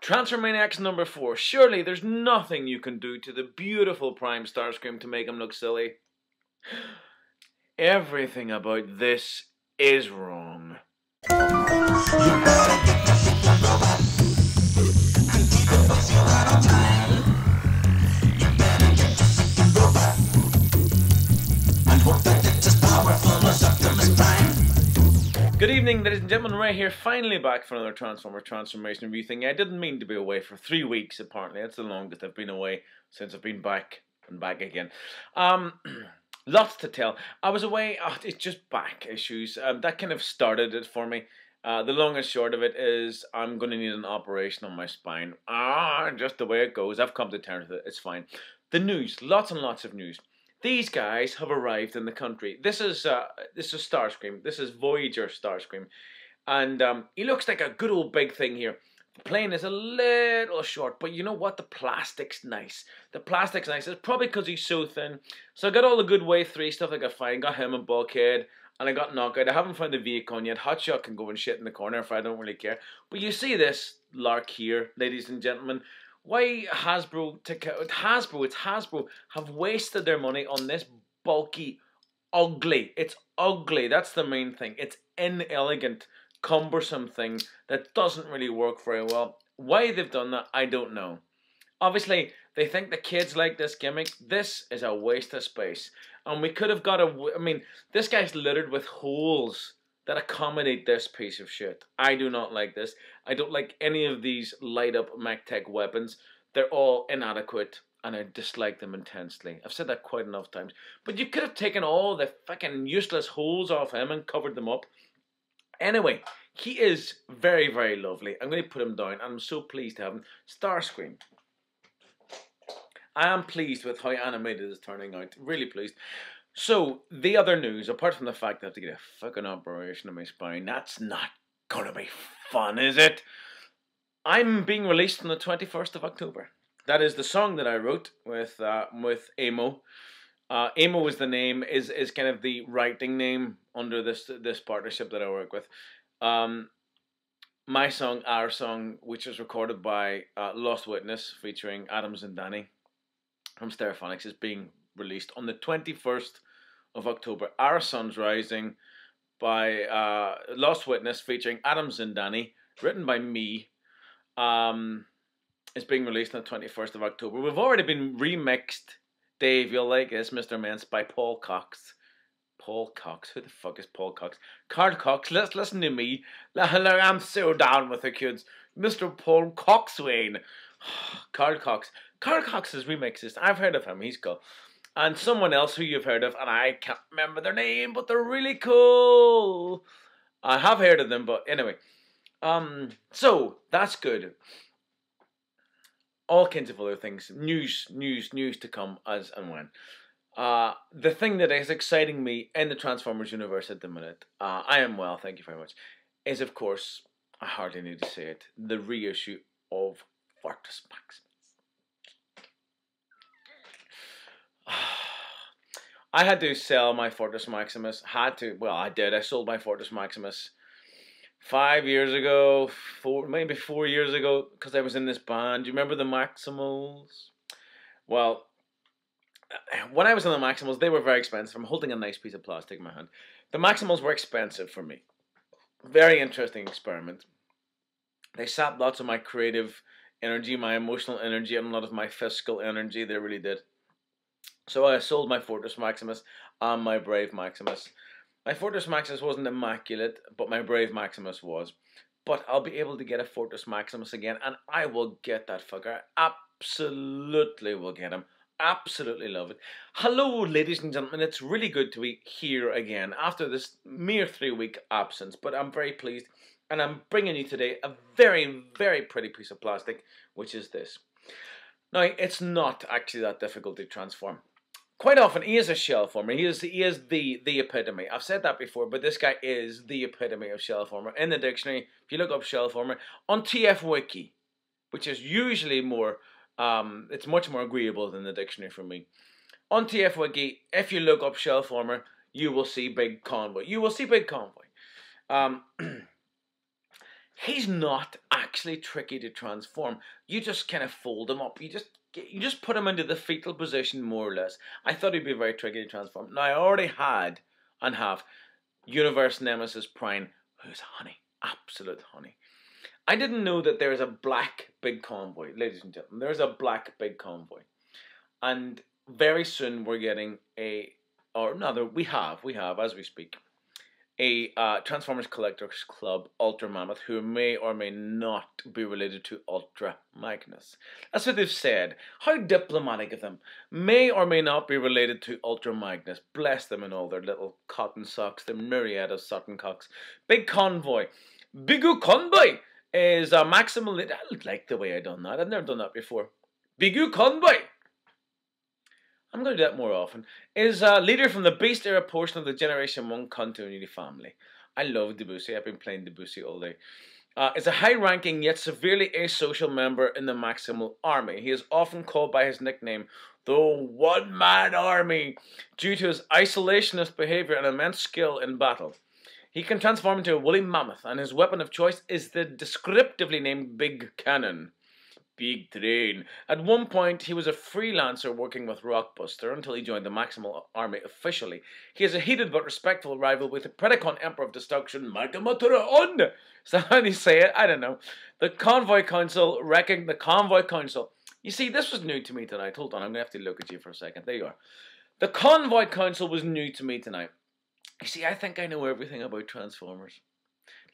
Transfer Maniacs number 4. Surely there's nothing you can do to the beautiful Prime Starscream to make him look silly. Everything about this is wrong. Good evening, ladies and gentlemen. Ray here, finally back for another Transformer transformation review thing. I didn't mean to be away for 3 weeks, apparently. That's the longest I've been away since I've been back and back again. Lots to tell. I was away, it's just back issues. That kind of started it for me. The long and short of it is I'm going to need an operation on my spine. Just the way it goes. I've come to terms with it. It's fine. The news, lots and lots of news. These guys have arrived in the country. This is Starscream. This is Voyager Starscream, and he looks like a good old big thing here. The plane is a little short, but you know what? The plastic's nice. The plastic's nice. It's probably because he's so thin. So I got all the good Wave 3 stuff. I got fine. Got him and Bulkhead, and I got Knockout. I haven't found the Viacon yet. Hotshot can go and shit in the corner if I don't really care. But you see this lark here, ladies and gentlemen. Why Hasbro have wasted their money on this bulky, ugly. It's ugly. That's the main thing. It's inelegant, cumbersome thing that doesn't really work very well. Why they've done that, I don't know. Obviously, they think the kids like this gimmick. This is a waste of space. And we could have got I mean, this guy's littered with holes that accommodate this piece of shit. I do not like this. I don't like any of these light-up MechTech weapons. They're all inadequate, and I dislike them intensely. I've said that quite enough times. But you could have taken all the fucking useless holes off him and covered them up. Anyway, he is very, very lovely. I'm going to put him down. I'm so pleased to have him. Starscream. I am pleased with how animated it's turning out. Really pleased. So, the other news, apart from the fact that I have to get a fucking operation on my spine, that's not gonna be fun, is it? I'm being released on the 21st of October. That is the song that I wrote with Amo. Amo is the name, is kind of the writing name under this partnership that I work with. My song, Our Song, which was recorded by Lost Witness, featuring Adams and Danny from Stereophonics, is being released on the 21st of October. Our Sun's Rising by Lost Witness featuring Adams and Danny, written by me, is being released on the 21st of October. We've already been remixed. Dave, you'll like this, Mr. Mence, by Paul Cox. Paul Cox? Who the fuck is Paul Cox? Carl Cox, let's listen to me. I'm so down with the kids. Mr. Paul Coxswain. Carl Cox. Carl Cox's remixes. I've heard of him. He's cool. And someone else who you've heard of, and I can't remember their name, but they're really cool. I have heard of them, but anyway. So, that's good. All kinds of other things. News to come as and when. The thing that is exciting me in the Transformers universe at the minute, I am well, thank you very much, is of course, I hardly need to say it, the reissue of Fortress Maximus. I had to sell my Fortress Maximus. I did. I sold my Fortress Maximus 5 years ago, maybe 4 years ago, because I was in this band. Do you remember the Maximals? Well, when I was in the Maximals, they were very expensive. I'm holding a nice piece of plastic in my hand. The Maximals were expensive for me. Very interesting experiment. They sapped lots of my creative energy, my emotional energy, and a lot of my fiscal energy. They really did. So I sold my Fortress Maximus and my Brave Maximus. My Fortress Maximus wasn't immaculate, but my Brave Maximus was. But I'll be able to get a Fortress Maximus again, and I will get that fucker. I absolutely will get him. Absolutely love it. Hello, ladies and gentlemen. It's really good to be here again after this mere 3-week absence, but I'm very pleased, and I'm bringing you today a very, very pretty piece of plastic, which is this. Now, it's not actually that difficult to transform. Quite often, he is a shell former. He is the epitome. I've said that before, but this guy is the epitome of shell former. In the dictionary, if you look up shell former, on TF Wiki, which is usually more, it's much more agreeable than the dictionary for me. On TF Wiki, if you look up shell former, you will see Big Convoy. You will see Big Convoy. he's not actually tricky to transform. You just kind of fold him up. You just put him into the fetal position, more or less. I thought he'd be very tricky to transform. Now, I already had and have Universe Nemesis Prime, who's honey, absolute honey. I didn't know that there is a black big convoy, ladies and gentlemen. There's a black big convoy, and very soon we're getting we have as we speak, a Transformers Collectors Club Ultra Mammoth who may or may not be related to Ultra Magnus. That's what they've said. How diplomatic of them. May or may not be related to Ultra Magnus. Bless them in all their little cotton socks, their myriad of sutton cocks. Big Convoy. Bigu Convoy is a maximal... I like the way I done that. I've never done that before. Bigu Convoy. I'm going to do that more often, is a leader from the Beast era portion of the Generation 1 continuity family. I love Debussy. I've been playing Debussy all day. Is a high-ranking yet severely asocial member in the Maximal Army. He is often called by his nickname, the One-Man Army, due to his isolationist behavior and immense skill in battle. He can transform into a woolly mammoth, and his weapon of choice is the descriptively named Big Cannon. Big train. At one point, he was a freelancer working with Rockbuster until he joined the Maximal Army officially. He is a heated but respectful rival with the Predacon Emperor of Destruction, Magamaturaon. Is that how you say it? I don't know. The Convoy Council You see, this was new to me tonight. Hold on, I'm going to have to look at you for a second. There you are. The Convoy Council was new to me tonight. You see, I think I know everything about Transformers.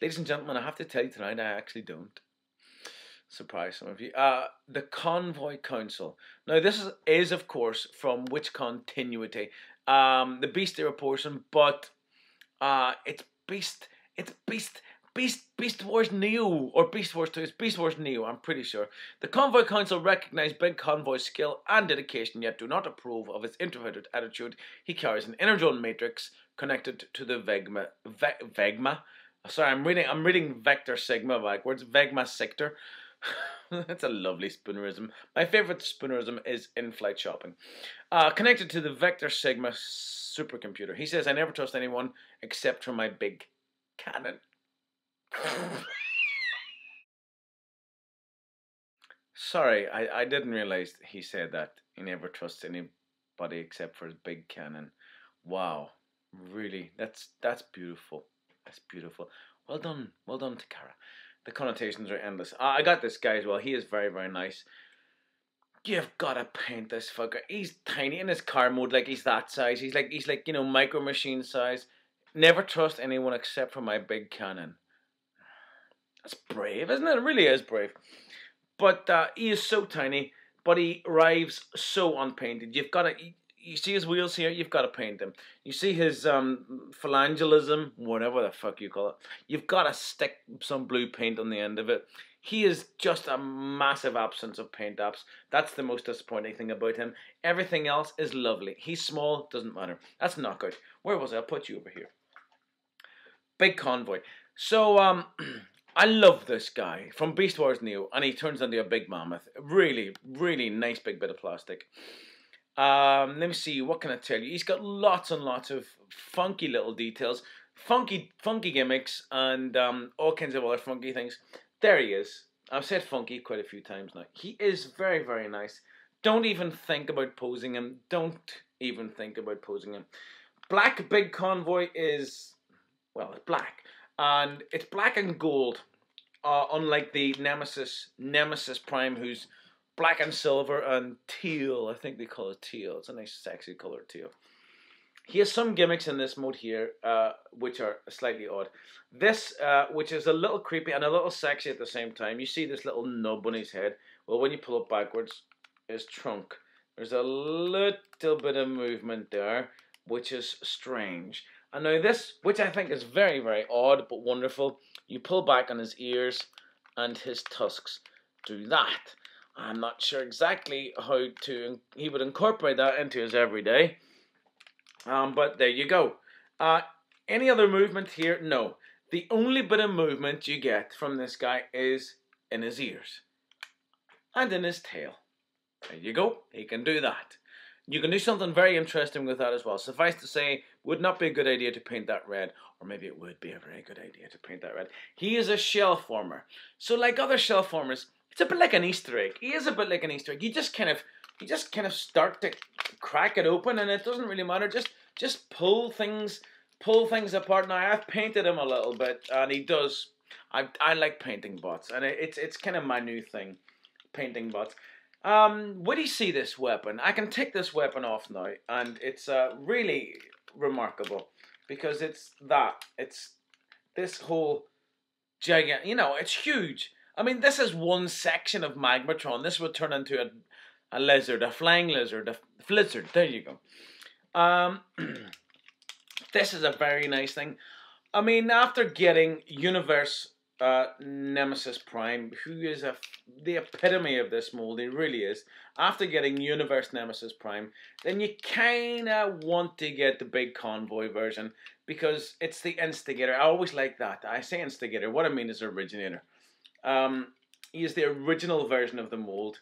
Ladies and gentlemen, I have to tell you tonight, I actually don't. Surprise some of you. The Convoy Council. Now, this is of course from which continuity? The Beast era portion, but it's Beast Wars Neo, or Beast Wars 2. It's Beast Wars Neo, I'm pretty sure. The Convoy Council recognize Big Convoy's skill and dedication, yet do not approve of his introverted attitude. He carries an inner drone matrix connected to the Vegma. Sorry, I'm reading Vector Sigma backwards. Vegma Sector. That's a lovely spoonerism. My favourite spoonerism is in-flight shopping. Connected to the Vector Sigma supercomputer. He says, I never trust anyone except for my big cannon. Sorry, I didn't realise he said that. He never trusts anybody except for his big cannon. Wow. Really, that's beautiful. That's beautiful. Well done, Takara. The connotations are endless. I got this guy as well. He is very, very nice. You've got to paint this fucker. He's tiny in his car mode, like he's that size. He's like Micro Machine size. Never trust anyone except for my big cannon. That's brave, isn't it? It really is brave. But he is so tiny, but he arrives so unpainted. You've got to... You see his wheels here? You've got to paint them. You see his phalangelism, whatever the fuck you call it. You've got to stick some blue paint on the end of it. He is just a massive absence of paint apps. That's the most disappointing thing about him. Everything else is lovely. He's small, doesn't matter. That's knockout. Where was I? I'll put you over here. Big Convoy. So, I love this guy from Beast Wars Neo, and he turns into a big mammoth. Really, really nice big bit of plastic. Let me see, what can I tell you? He's got lots and lots of funky little details, funky gimmicks, and all kinds of other funky things. There he is. I've said funky quite a few times now. He is very, very nice. Don't even think about posing him. Don't even think about posing him. Black Big Convoy is, well, it's black. And it's black and gold. Unlike the Nemesis Prime, who's black and silver and teal. I think they call it teal. It's a nice sexy color, teal. He has some gimmicks in this mode here, which are slightly odd. This, which is a little creepy and a little sexy at the same time. You see this little nub on his head. Well, when you pull it backwards, his trunk. There's a little bit of movement there, which is strange. And now this, which I think is very, very odd but wonderful. You pull back on his ears and his tusks do that. I'm not sure exactly how he would incorporate that into his everyday. But there you go. Any other movement here? No. The only bit of movement you get from this guy is in his ears. And in his tail. There you go. He can do that. You can do something very interesting with that as well. Suffice to say, would not be a good idea to paint that red, or maybe it would be a very good idea to paint that red. He is a shell former. So like other shell formers, it's a bit like an Easter egg. He is a bit like an Easter egg. You just kind of start to crack it open, and it doesn't really matter. Just pull things apart. Now I've painted him a little bit, and he does. I like painting bots, and it's kind of my new thing, painting bots. Would you see this weapon? I can take this weapon off now, and it's really remarkable because it's this whole giant. You know, it's huge. I mean, this is one section of Magmatron. This would turn into a lizard, a flying lizard, a flizzard. There you go. This is a very nice thing. I mean, after getting Universe Nemesis Prime, who is the epitome of this mold, he really is. After getting Universe Nemesis Prime, then you kind of want to get the big Convoy version because it's the instigator. I always like that. I say instigator. What I mean is originator. He is the original version of the mold.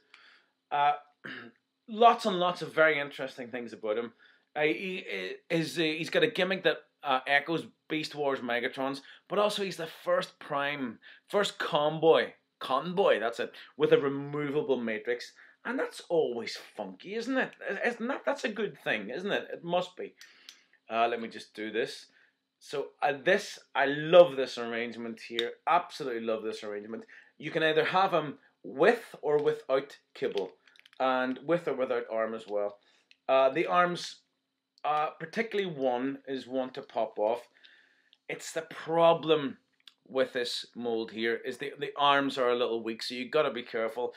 Lots and lots of very interesting things about him. He's got a gimmick that echoes Beast Wars Megatrons, but also he's the first Convoy, that's it, with a removable matrix, and that's always funky, isn't it? That's a good thing, isn't it? It must be. Let me just do this. So I love this arrangement here. Absolutely love this arrangement. You can either have him with or without kibble, and with or without arm as well. The arms, particularly one, is one to pop off. It's the problem with this mold here is the arms are a little weak, so you've got to be careful.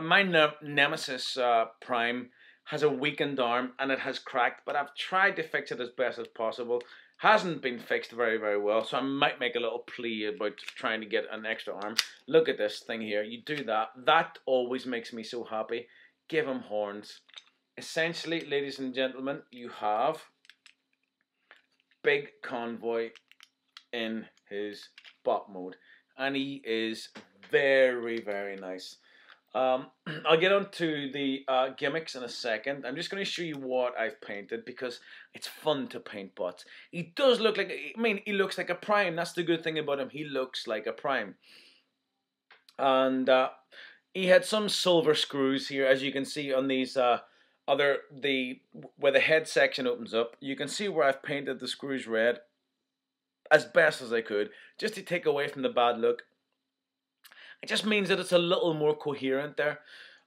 My Nemesis Prime has a weakened arm and it has cracked, but I've tried to fix it as best as possible. Hasn't been fixed very, very well, so I might make a little plea about trying to get an extra arm. Look at this thing here. You do that. That always makes me so happy. Give him horns. Essentially, ladies and gentlemen, you have Big Convoy in his bot mode, and he is very, very nice. I'll get on to the gimmicks in a second. I'm just going to show you what I've painted because it's fun to paint bots. He does look like, I mean, he looks like a Prime. That's the good thing about him. He looks like a Prime. And he had some silver screws here, as you can see on these where the head section opens up. You can see where I've painted the screws red as best as I could, just to take away from the bad look. It just means that it's a little more coherent there.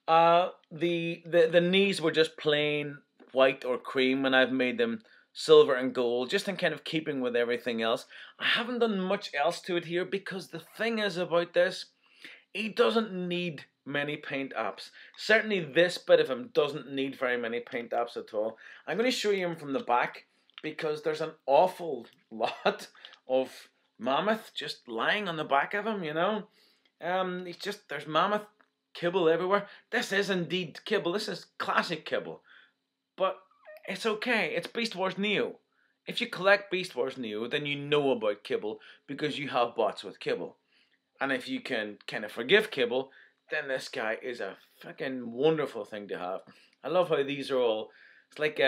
The knees were just plain white or cream, and I've made them silver and gold, just in kind of keeping with everything else. I haven't done much else to it here because the thing is about this, he doesn't need many paint apps. Certainly this bit of him doesn't need very many paint apps at all. I'm going to show you him from the back because there's an awful lot of mammoth just lying on the back of him, you know. There's mammoth kibble everywhere. This is indeed kibble. This is classic kibble. But it's okay. It's Beast Wars Neo. If you collect Beast Wars Neo, then you know about kibble because you have bots with kibble. And if you can kind of forgive kibble, then this guy is a fucking wonderful thing to have. I love how these are all. It's like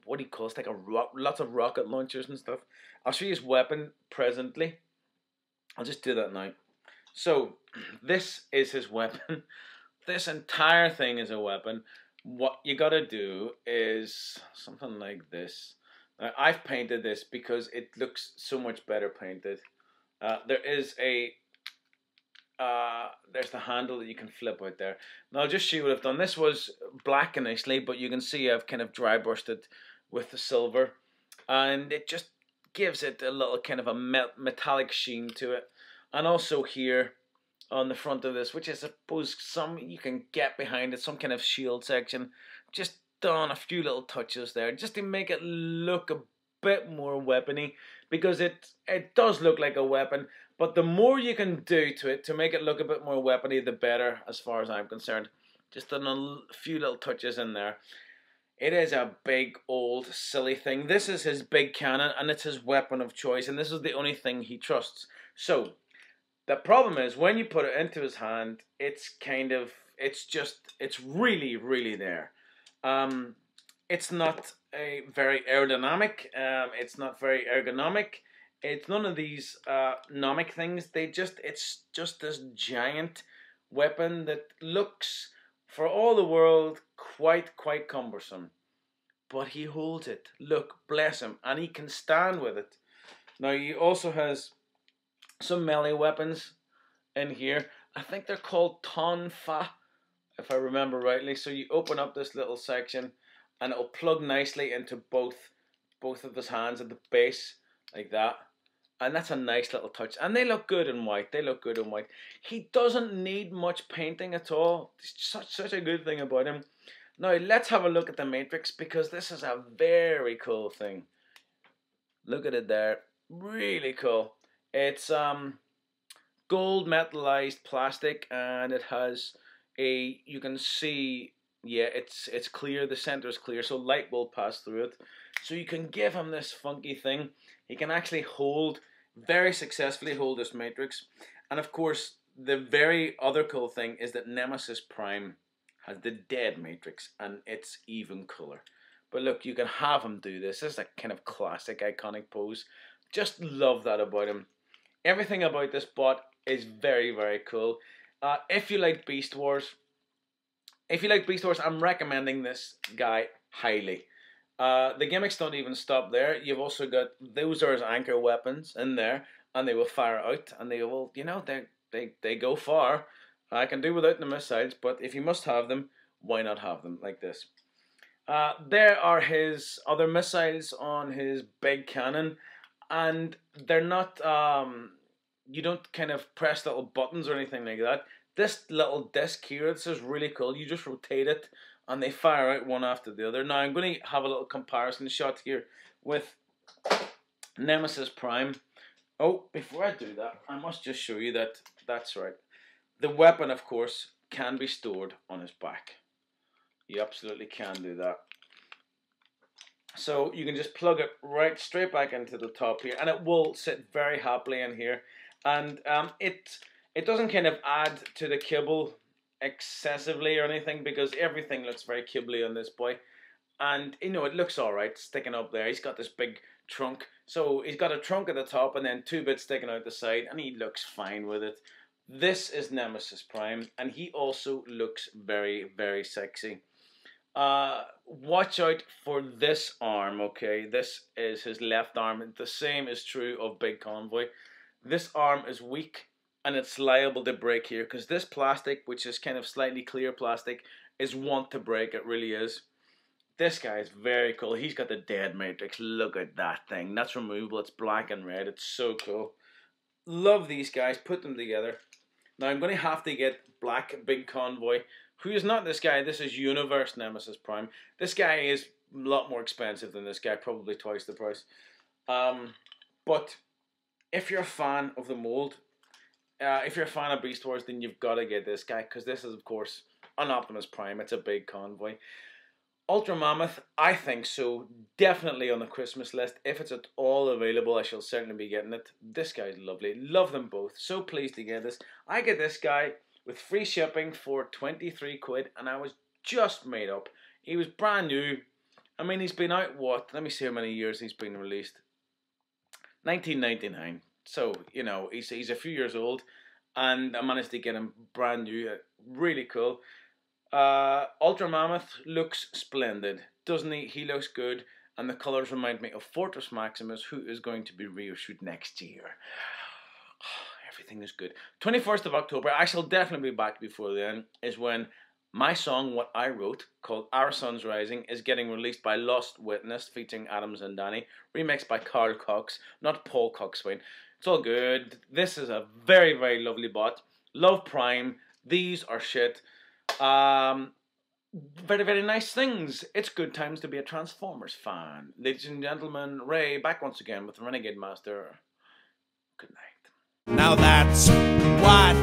what do you call it? It's like lots of rocket launchers and stuff. I'll show you his weapon presently. I'll just do that now. So, this is his weapon. This entire thing is a weapon. What you gotta do is something like this. Now, I've painted this because it looks so much better painted. There's the handle that you can flip out there. Now, I'll just show you what I've done. This was black initially, but you can see I've kind of dry brushed it with the silver. And it just gives it a little kind of a metallic sheen to it. And also here on the front of this, which I suppose you can get behind it, some kind of shield section, just done a few little touches there just to make it look a bit more weapony, because it does look like a weapon, but the more you can do to it to make it look a bit more weapony, the better as far as I'm concerned. Just done a few little touches in there. It is a big, old, silly thing. This is his big cannon, and it's his weapon of choice, and this is the only thing he trusts. So, the problem is, when you put it into his hand, it's really, really there. It's not a very aerodynamic. It's not very ergonomic. It's none of these nomic things. It's just this giant weapon that looks, for all the world, quite cumbersome. But he holds it. Look, bless him, and he can stand with it. Now he also has some melee weapons in here. I think they're called tonfa, if I remember rightly. So you open up this little section, and it'll plug nicely into both of his hands at the base, like that. And that's a nice little touch. And they look good in white. They look good in white. He doesn't need much painting at all. It's such a good thing about him. Now let's have a look at the matrix, because this is a very cool thing. Look at it there. Really cool. It's gold metallized plastic, and it has a, you can see, yeah, it's clear. The center is clear, so light will pass through it. So you can give him this funky thing. He can actually very successfully hold this matrix. And of course, the very other cool thing is that Nemesis Prime has the dead matrix, and it's even cooler. But look, you can have him do this. This is a kind of classic, iconic pose. Just love that about him. Everything about this bot is very cool. If you like Beast Wars, I'm recommending this guy highly. The gimmicks don't even stop there. You've also got, those are his anchor weapons in there, and they will fire out, and they will, you know, they go far. I can do without the missiles, but if you must have them, why not have them like this? There are his other missiles on his big cannon, and they're not, you don't kind of press little buttons or anything like that. This little disc here, this is really cool. You just rotate it, and they fire out one after the other. Now I'm going to have a little comparison shot here with Nemesis Prime. Oh, before I do that, I must just show you that that's right. The weapon, of course, can be stored on his back. You absolutely can do that. So you can just plug it right straight back into the top here, and it will sit very happily in here. And it doesn't kind of add to the kibble excessively or anything, because everything looks very kibbly on this boy. And, you know, it looks alright sticking up there. He's got this big trunk. So he's got a trunk at the top and then 2 bits sticking out the side, and he looks fine with it. This is Nemesis Prime, and he also looks very sexy. Watch out for this arm, okay? This is his left arm. The same is true of Big Convoy. This arm is weak, and it's liable to break here, because this plastic, which is kind of slightly clear plastic, is wont to break. It really is. This guy is very cool. He's got the dead matrix. Look at that thing. That's removable. It's black and red. It's so cool. Love these guys. Put them together. Now I'm going to have to get Black Big Convoy, who is not this guy. This is Universe Nemesis Prime. This guy is a lot more expensive than this guy, probably twice the price. But if you're a fan of the mold, if you're a fan of Beast Wars, then you've got to get this guy, because this is, of course, an Optimus Prime. It's a big convoy. Ultra Mammoth, I think so. Definitely on the Christmas list. If it's at all available, I shall certainly be getting it. This guy's lovely. Love them both. So pleased to get this. I get this guy with free shipping for 23 quid, and I was just made up. He was brand new. I mean, he's been out, what? Let me see how many years he's been released. 1999. So, you know, he's a few years old, and I managed to get him brand new. Really cool. Ultra Mammoth looks splendid, doesn't he? He looks good, and the colours remind me of Fortress Maximus, who is going to be reissued next year. Everything is good. 21st of October, I shall definitely be back before then, is when my song, what I wrote, called Our Sun's Rising, is getting released by Lost Witness, featuring Adams and Danny, remixed by Carl Cox, not Paul Coxswain. It's all good. This is a very lovely bot. Love Prime. These are shit. Very nice things. It's good times to be a Transformers fan. Ladies and gentlemen, Ray back once again with Renegade Master. Good night. Now that's what